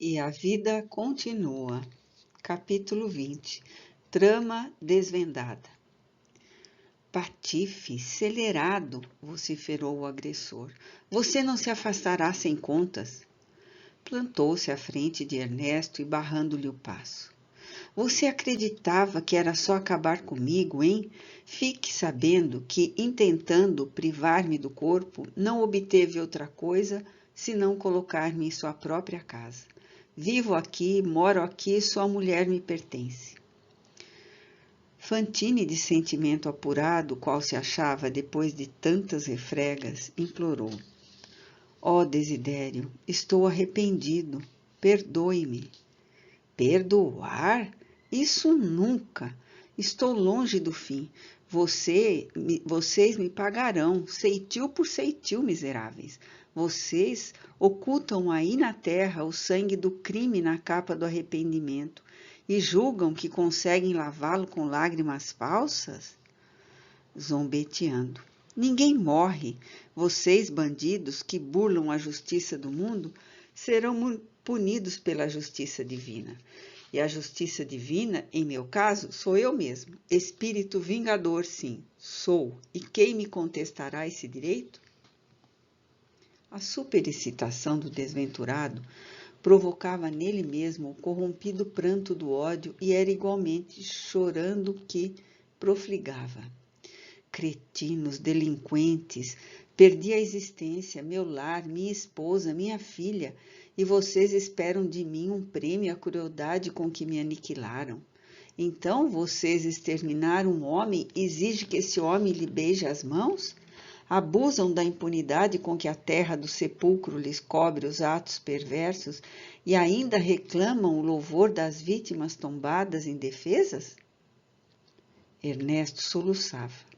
E a vida continua. Capítulo 20. Trama desvendada. Patife, celerado, vociferou o agressor. Você não se afastará sem contas. Plantou-se à frente de Ernesto e barrando-lhe o passo. Você acreditava que era só acabar comigo, hein? Fique sabendo que, intentando privar-me do corpo, não obteve outra coisa senão colocar-me em sua própria casa. Vivo aqui, moro aqui, sua mulher me pertence. Fantine, de sentimento apurado, qual se achava depois de tantas refregas, implorou. Ó Desidério, estou arrependido, perdoe-me. Perdoar? Isso nunca! Estou longe do fim. Vocês me pagarão, ceitil por ceitil, miseráveis. Vocês ocultam aí na terra o sangue do crime na capa do arrependimento e julgam que conseguem lavá-lo com lágrimas falsas? Zombeteando. Ninguém morre. Vocês, bandidos que burlam a justiça do mundo, serão punidos pela justiça divina. E a justiça divina, em meu caso, sou eu mesmo. Espírito vingador, sim, sou. E quem me contestará esse direito? A superexcitação do desventurado provocava nele mesmo o corrompido pranto do ódio e era igualmente chorando que profligava. Cretinos, delinquentes, perdi a existência, meu lar, minha esposa, minha filha, e vocês esperam de mim um prêmio à crueldade com que me aniquilaram. Então vocês exterminar um homem e exigem que esse homem lhe beije as mãos? Abusam da impunidade com que a terra do sepulcro lhes cobre os atos perversos e ainda reclamam o louvor das vítimas tombadas indefesas? Ernesto soluçava.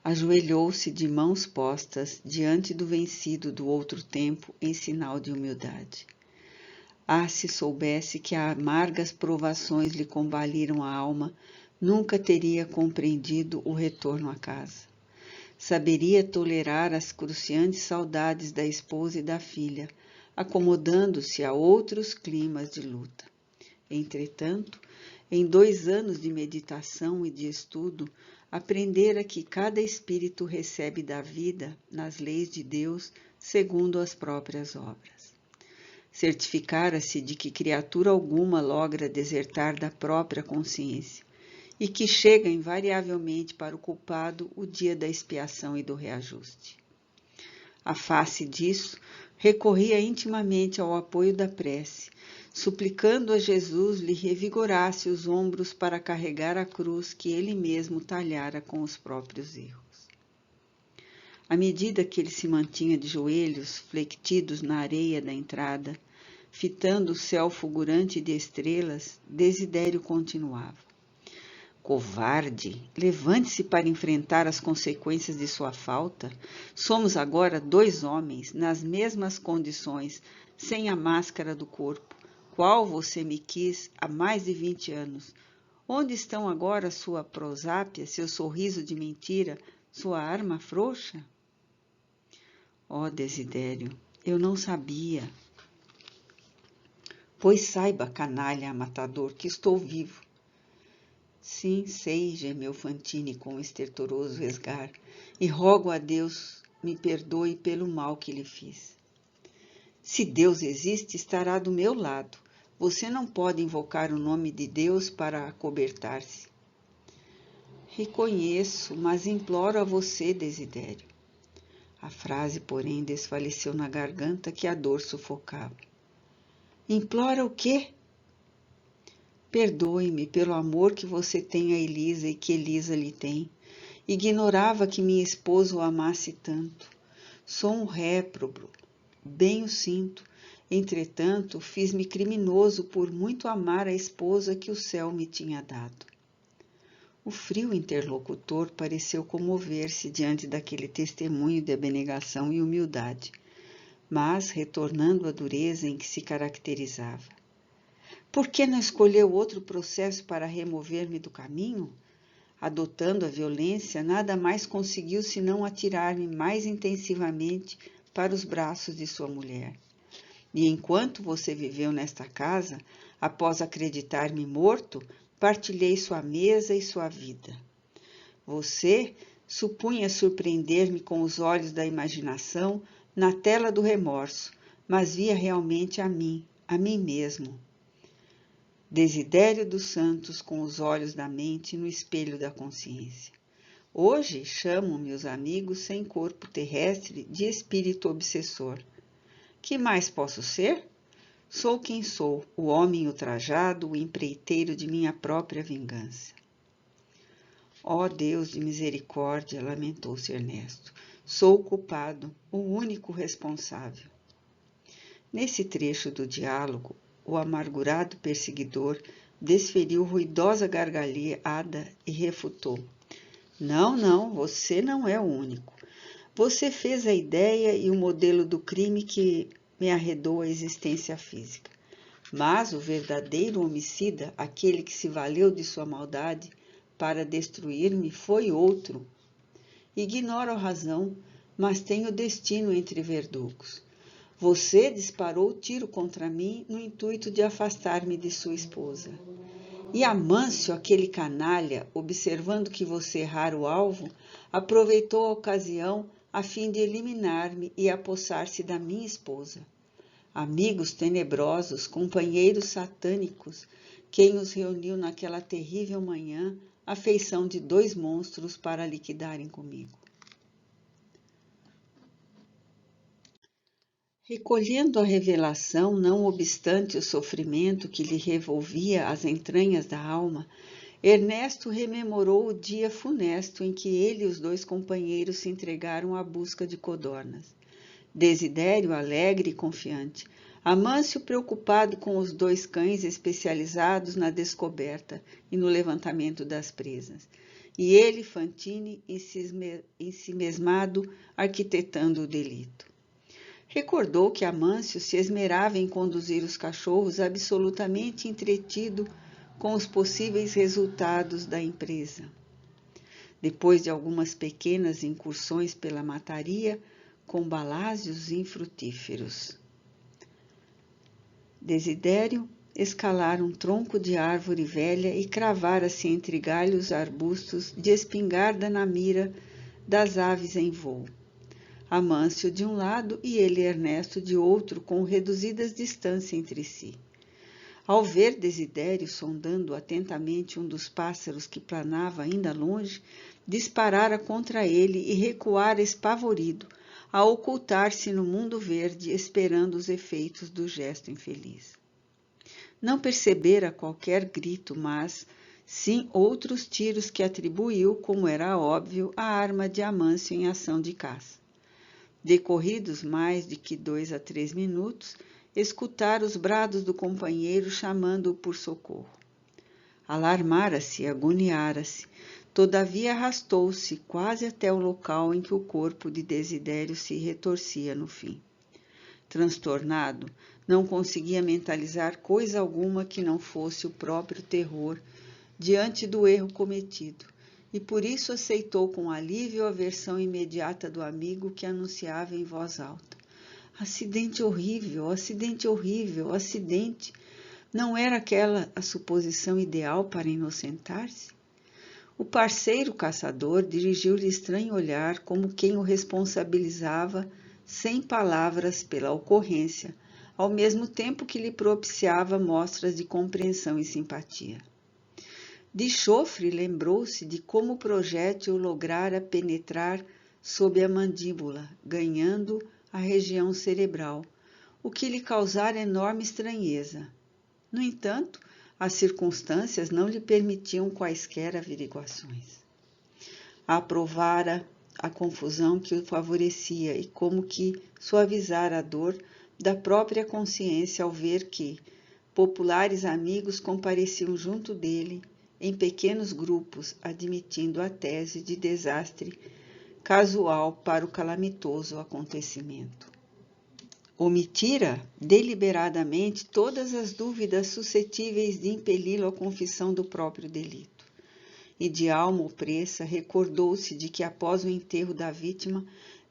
Ajoelhou-se de mãos postas diante do vencido do outro tempo em sinal de humildade. Ah, se soubesse que amargas provações lhe combaliram a alma, nunca teria compreendido o retorno à casa. Saberia tolerar as cruciantes saudades da esposa e da filha, acomodando-se a outros climas de luta. Entretanto, em 2 anos de meditação e de estudo, aprendera que cada espírito recebe da vida, nas leis de Deus, segundo as próprias obras. Certificara-se de que criatura alguma logra desertar da própria consciência e que chega invariavelmente para o culpado o dia da expiação e do reajuste. À face disso, recorria intimamente ao apoio da prece, suplicando a Jesus lhe revigorasse os ombros para carregar a cruz que ele mesmo talhara com os próprios erros. À medida que ele se mantinha de joelhos, flectidos na areia da entrada, fitando o céu fulgurante de estrelas, Desidério continuava. Covarde, levante-se para enfrentar as consequências de sua falta. Somos agora 2 homens, nas mesmas condições, sem a máscara do corpo, qual você me quis há mais de 20 anos. Onde estão agora sua prosápia, seu sorriso de mentira, sua arma frouxa? Ó Desidério, eu não sabia. Pois saiba, canalha matador, que estou vivo. Sim, sei, gemeu Fantine com estertoroso resgar, e rogo a Deus me perdoe pelo mal que lhe fiz. Se Deus existe, estará do meu lado. Você não pode invocar o nome de Deus para acobertar-se. Reconheço, mas imploro a você, Desidério. A frase, porém, desfaleceu na garganta que a dor sufocava. Implora o quê? Perdoe-me pelo amor que você tem a Elisa e que Elisa lhe tem. Ignorava que minha esposa o amasse tanto. Sou um réprobo, bem o sinto. Entretanto, fiz-me criminoso por muito amar a esposa que o céu me tinha dado. O frio interlocutor pareceu comover-se diante daquele testemunho de abnegação e humildade, mas retornando à dureza em que se caracterizava. Por que não escolheu outro processo para remover-me do caminho? Adotando a violência, nada mais conseguiu senão atirar-me mais intensivamente para os braços de sua mulher. E enquanto você viveu nesta casa, após acreditar-me morto, partilhei sua mesa e sua vida. Você supunha surpreender-me com os olhos da imaginação na tela do remorso, mas via realmente a mim mesmo. Desidério dos Santos com os olhos da mente no espelho da consciência. Hoje chamo meus amigos sem corpo terrestre de espírito obsessor. Que mais posso ser? Sou quem sou, o homem ultrajado, o empreiteiro de minha própria vingança. Ó Deus de misericórdia, lamentou-se Ernesto, sou o culpado, o único responsável. Nesse trecho do diálogo, o amargurado perseguidor desferiu ruidosa gargalhada e refutou. Não, você não é o único. Você fez a ideia e o modelo do crime que me arredou a existência física. Mas o verdadeiro homicida, aquele que se valeu de sua maldade para destruir-me, foi outro. Ignoro a razão, mas tenho destino entre verdugos. Você disparou tiro contra mim no intuito de afastar-me de sua esposa. E Amâncio, aquele canalha, observando que você errara o alvo, aproveitou a ocasião a fim de eliminar-me e apossar-se da minha esposa. Amigos tenebrosos, companheiros satânicos, quem os reuniu naquela terrível manhã, à feição de dois monstros para liquidarem comigo. Recolhendo a revelação, não obstante o sofrimento que lhe revolvia as entranhas da alma, Ernesto rememorou o dia funesto em que ele e os dois companheiros se entregaram à busca de codornas. Desidério alegre e confiante, Amâncio preocupado com os dois cães especializados na descoberta e no levantamento das presas, e ele, Fantine, ensimesmado, arquitetando o delito. Recordou que Amâncio se esmerava em conduzir os cachorros absolutamente entretido com os possíveis resultados da empresa. Depois de algumas pequenas incursões pela mataria, com balásios infrutíferos. Desidério escalara um tronco de árvore velha e cravara-se entre galhos arbustos de espingarda na mira das aves em voo. Amâncio de um lado e ele Ernesto de outro, com reduzidas distâncias entre si. Ao ver Desidério sondando atentamente um dos pássaros que planava ainda longe, disparara contra ele e recuara espavorido, a ocultar-se no mundo verde, esperando os efeitos do gesto infeliz. Não percebera qualquer grito, mas sim outros tiros que atribuiu, como era óbvio, à arma de Amâncio em ação de caça. Decorridos mais de que 2 a 3 minutos, escutara os brados do companheiro chamando-o por socorro. Alarmara-se, agoniara-se, todavia arrastou-se quase até o local em que o corpo de Desidério se retorcia no fim. Transtornado, não conseguia mentalizar coisa alguma que não fosse o próprio terror diante do erro cometido, e por isso aceitou com alívio a versão imediata do amigo que anunciava em voz alta. Acidente horrível, acidente horrível, acidente. Não era aquela a suposição ideal para inocentar-se? O parceiro caçador dirigiu-lhe estranho olhar, como quem o responsabilizava sem palavras pela ocorrência, ao mesmo tempo que lhe propiciava mostras de compreensão e simpatia. De chofre lembrou-se de como o projétil lograra penetrar sob a mandíbula, ganhando a região cerebral, o que lhe causara enorme estranheza. No entanto, as circunstâncias não lhe permitiam quaisquer averiguações. Aprovara a confusão que o favorecia e como que suavizara a dor da própria consciência ao ver que populares amigos compareciam junto dele em pequenos grupos, admitindo a tese de desastre casual para o calamitoso acontecimento. Omitira deliberadamente todas as dúvidas suscetíveis de impeli-lo à confissão do próprio delito. E de alma opressa recordou-se de que após o enterro da vítima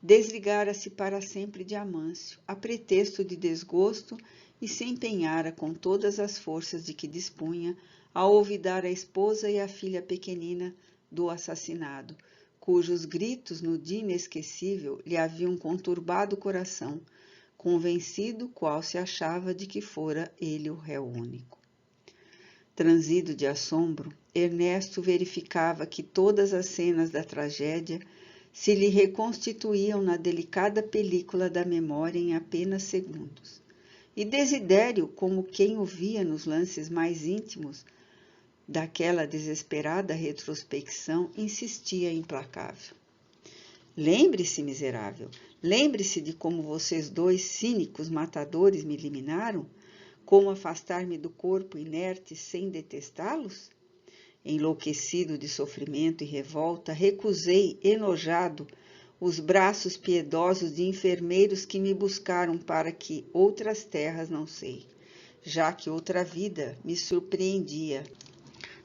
desligara-se para sempre de Amâncio, a pretexto de desgosto, e se empenhara com todas as forças de que dispunha a olvidar a esposa e a filha pequenina do assassinado, cujos gritos no dia inesquecível lhe haviam conturbado o coração, convencido qual se achava de que fora ele o réu único. Transido de assombro, Ernesto verificava que todas as cenas da tragédia se lhe reconstituíam na delicada película da memória em apenas segundos. E Desidério, como quem o via nos lances mais íntimos daquela desesperada retrospecção, insistia implacável. Lembre-se, miserável, lembre-se de como vocês dois cínicos matadores me eliminaram, como afastar-me do corpo inerte sem detestá-los? Enlouquecido de sofrimento e revolta, recusei, enojado, os braços piedosos de enfermeiros que me buscaram para que outras terras não sei, já que outra vida me surpreendia.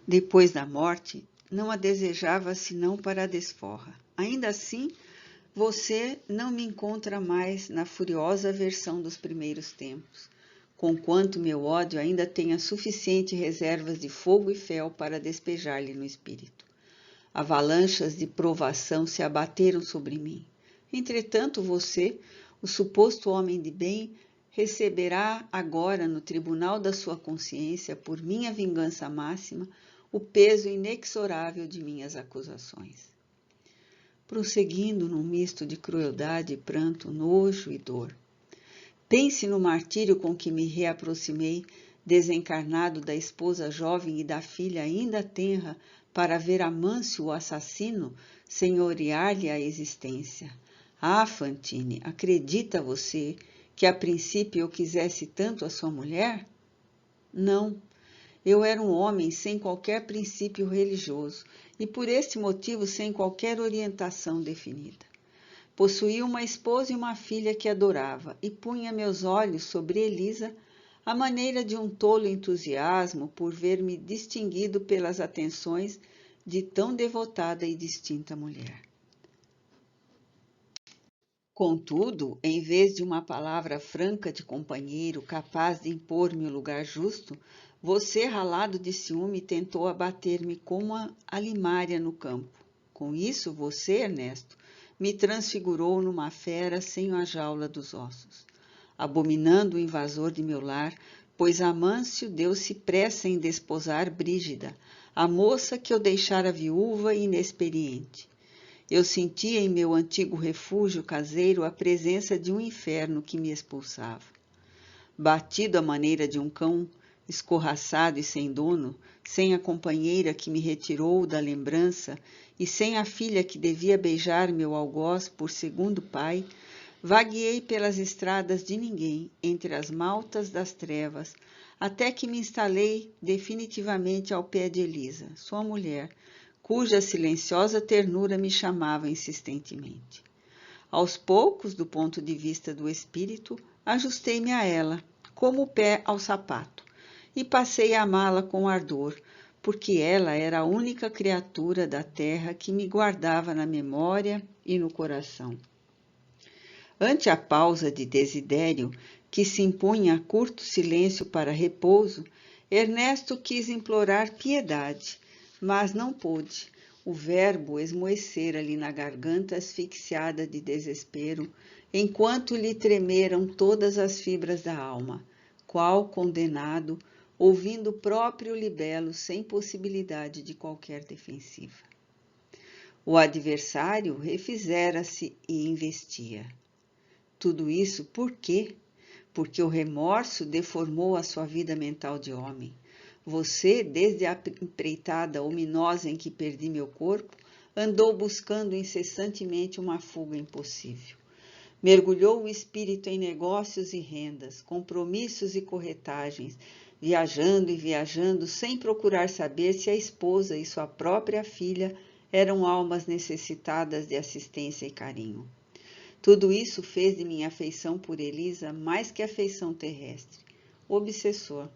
Depois da morte, não a desejava senão para a desforra. Ainda assim, você não me encontra mais na furiosa versão dos primeiros tempos, conquanto meu ódio ainda tenha suficiente reservas de fogo e fel para despejar-lhe no espírito. Avalanchas de provação se abateram sobre mim. Entretanto, você, o suposto homem de bem, receberá agora no tribunal da sua consciência, por minha vingança máxima, o peso inexorável de minhas acusações. Prosseguindo num misto de crueldade, pranto, nojo e dor. Pense no martírio com que me reaproximei, desencarnado da esposa jovem e da filha ainda tenra, para ver Amâncio, o assassino, senhorear-lhe a existência. Ah, Fantine, acredita você que a princípio eu quisesse tanto a sua mulher? Não. Eu era um homem sem qualquer princípio religioso e por este motivo sem qualquer orientação definida. Possuía uma esposa e uma filha que adorava e punha meus olhos sobre Elisa à maneira de um tolo entusiasmo por ver-me distinguido pelas atenções de tão devotada e distinta mulher. Contudo, em vez de uma palavra franca de companheiro capaz de impor-me o lugar justo, você, ralado de ciúme, tentou abater-me como a limária no campo. Com isso, você, Ernesto, me transfigurou numa fera sem a jaula dos ossos, abominando o invasor de meu lar, pois Amâncio deu-se pressa em desposar Brígida, a moça que eu deixara viúva e inexperiente. Eu sentia em meu antigo refúgio caseiro a presença de um inferno que me expulsava. Batido à maneira de um cão, escorraçado e sem dono, sem a companheira que me retirou da lembrança e sem a filha que devia beijar meu algoz por segundo pai, vagueei pelas estradas de ninguém, entre as maltas das trevas, até que me instalei definitivamente ao pé de Elisa, sua mulher, cuja silenciosa ternura me chamava insistentemente. Aos poucos, do ponto de vista do espírito, ajustei-me a ela, como o pé ao sapato, e passei a amá-la com ardor, porque ela era a única criatura da terra que me guardava na memória e no coração. Ante a pausa de Desidério, que se impunha a curto silêncio para repouso, Ernesto quis implorar piedade, mas não pôde. O verbo esmoecera-lhe na garganta asfixiada de desespero, enquanto lhe tremeram todas as fibras da alma, qual condenado, ouvindo o próprio libelo sem possibilidade de qualquer defensiva. O adversário refizera-se e investia. Tudo isso por quê? Porque o remorso deformou a sua vida mental de homem. Você, desde a empreitada ominosa em que perdi meu corpo, andou buscando incessantemente uma fuga impossível. Mergulhou o espírito em negócios e rendas, compromissos e corretagens, viajando e viajando sem procurar saber se a esposa e sua própria filha eram almas necessitadas de assistência e carinho. Tudo isso fez de minha afeição por Elisa mais que afeição terrestre. Obsessor.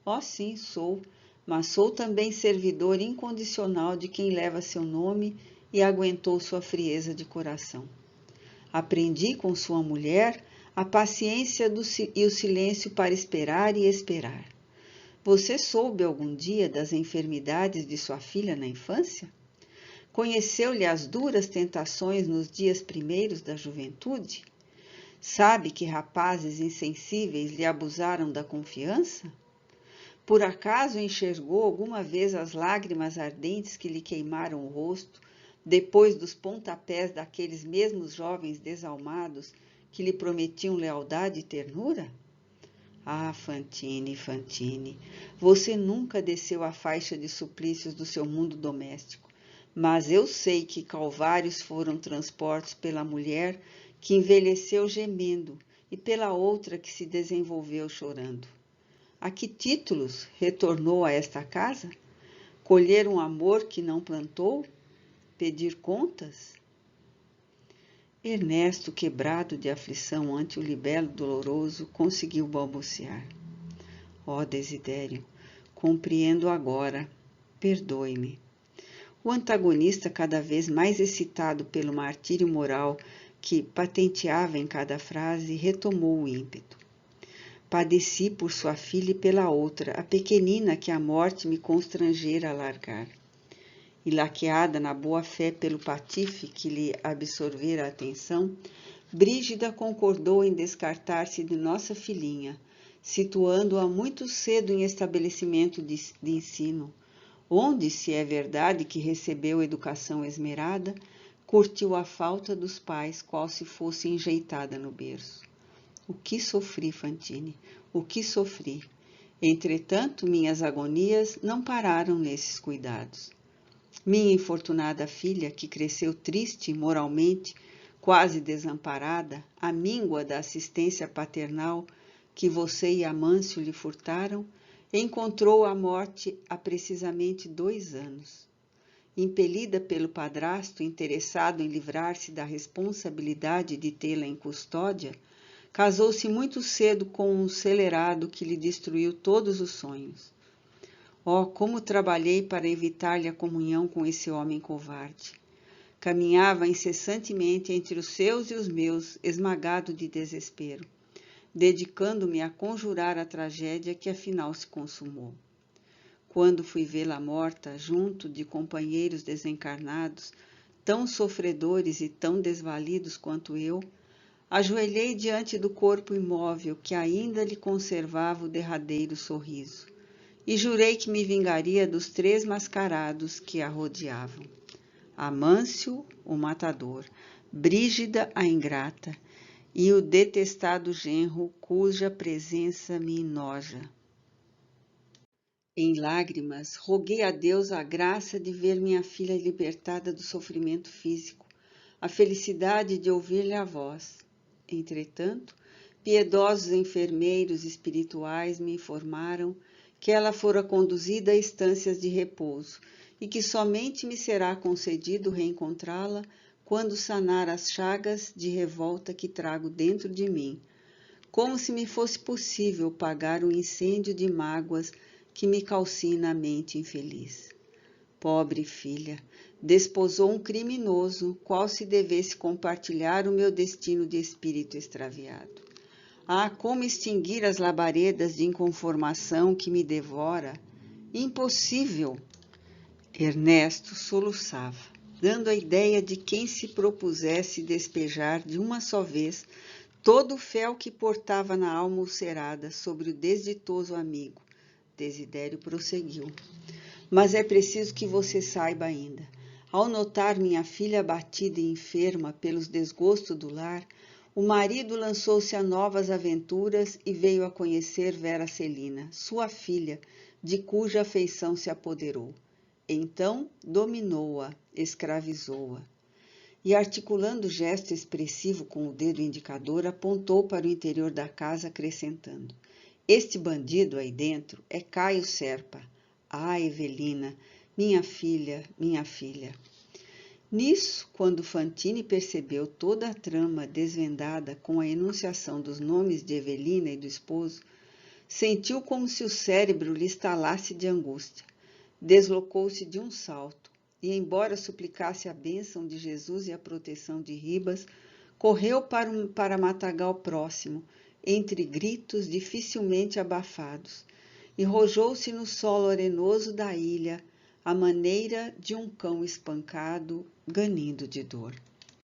Oh, sim, sou, mas sou também servidor incondicional de quem leva seu nome e aguentou sua frieza de coração. Aprendi com sua mulher a paciência e o silêncio para esperar e esperar. Você soube algum dia das enfermidades de sua filha na infância? Conheceu-lhe as duras tentações nos dias primeiros da juventude? Sabe que rapazes insensíveis lhe abusaram da confiança? Por acaso enxergou alguma vez as lágrimas ardentes que lhe queimaram o rosto, depois dos pontapés daqueles mesmos jovens desalmados que lhe prometiam lealdade e ternura? Ah, Fantine, Fantine, você nunca desceu a faixa de suplícios do seu mundo doméstico, mas eu sei que calvários foram transportes pela mulher que envelheceu gemendo e pela outra que se desenvolveu chorando. A que títulos retornou a esta casa? Colher um amor que não plantou? Pedir contas? Ernesto, quebrado de aflição ante o libelo doloroso, conseguiu balbuciar. Ó Desidério, compreendo agora. Perdoe-me. O antagonista, cada vez mais excitado pelo martírio moral que patenteava em cada frase, retomou o ímpeto. Padeci por sua filha e pela outra, a pequenina que a morte me constrangera a largar. E laqueada na boa-fé pelo patife que lhe absorvera a atenção, Brígida concordou em descartar-se de nossa filhinha, situando-a muito cedo em estabelecimento de ensino, onde, se é verdade que recebeu educação esmerada, curtiu a falta dos pais, qual se fosse enjeitada no berço. O que sofri, Fantine, o que sofri! Entretanto, minhas agonias não pararam nesses cuidados. Minha infortunada filha, que cresceu triste moralmente, quase desamparada, à míngua da assistência paternal que você e Amâncio lhe furtaram, encontrou a morte há precisamente 2 anos. Impelida pelo padrasto interessado em livrar-se da responsabilidade de tê-la em custódia, casou-se muito cedo com um celerado que lhe destruiu todos os sonhos. Oh, como trabalhei para evitar-lhe a comunhão com esse homem covarde! Caminhava incessantemente entre os seus e os meus, esmagado de desespero, dedicando-me a conjurar a tragédia que afinal se consumou. Quando fui vê-la morta, junto de companheiros desencarnados, tão sofredores e tão desvalidos quanto eu, ajoelhei diante do corpo imóvel que ainda lhe conservava o derradeiro sorriso, e jurei que me vingaria dos 3 mascarados que a rodeavam. Amâncio, o matador, Brígida, a ingrata, e o detestado genro cuja presença me enoja. Em lágrimas, roguei a Deus a graça de ver minha filha libertada do sofrimento físico, a felicidade de ouvir-lhe a voz. Entretanto, piedosos enfermeiros espirituais me informaram que ela fora conduzida a estâncias de repouso e que somente me será concedido reencontrá-la quando sanar as chagas de revolta que trago dentro de mim, como se me fosse possível pagar o incêndio de mágoas que me calcina a mente infeliz. Pobre filha, desposou um criminoso, qual se devesse compartilhar o meu destino de espírito extraviado. Ah, como extinguir as labaredas de inconformação que me devora? Impossível! Ernesto soluçava, dando a ideia de quem se propusesse despejar de uma só vez todo o fel que portava na alma ulcerada sobre o desditoso amigo. Desidério prosseguiu. Mas é preciso que você saiba ainda. Ao notar minha filha abatida e enferma pelos desgostos do lar, o marido lançou-se a novas aventuras e veio a conhecer Vera Celina, sua filha, de cuja afeição se apoderou. Então dominou-a, escravizou-a. E articulando gesto expressivo com o dedo indicador, apontou para o interior da casa, acrescentando: Este bandido aí dentro é Caio Serpa. Ah, Evelina, minha filha, minha filha. Nisso, quando Fantine percebeu toda a trama desvendada com a enunciação dos nomes de Evelina e do esposo, sentiu como se o cérebro lhe estalasse de angústia. Deslocou-se de um salto e, embora suplicasse a bênção de Jesus e a proteção de Ribas, Correu para matagal próximo, entre gritos dificilmente abafados, e rojou-se no solo arenoso da ilha, à maneira de um cão espancado, ganindo de dor.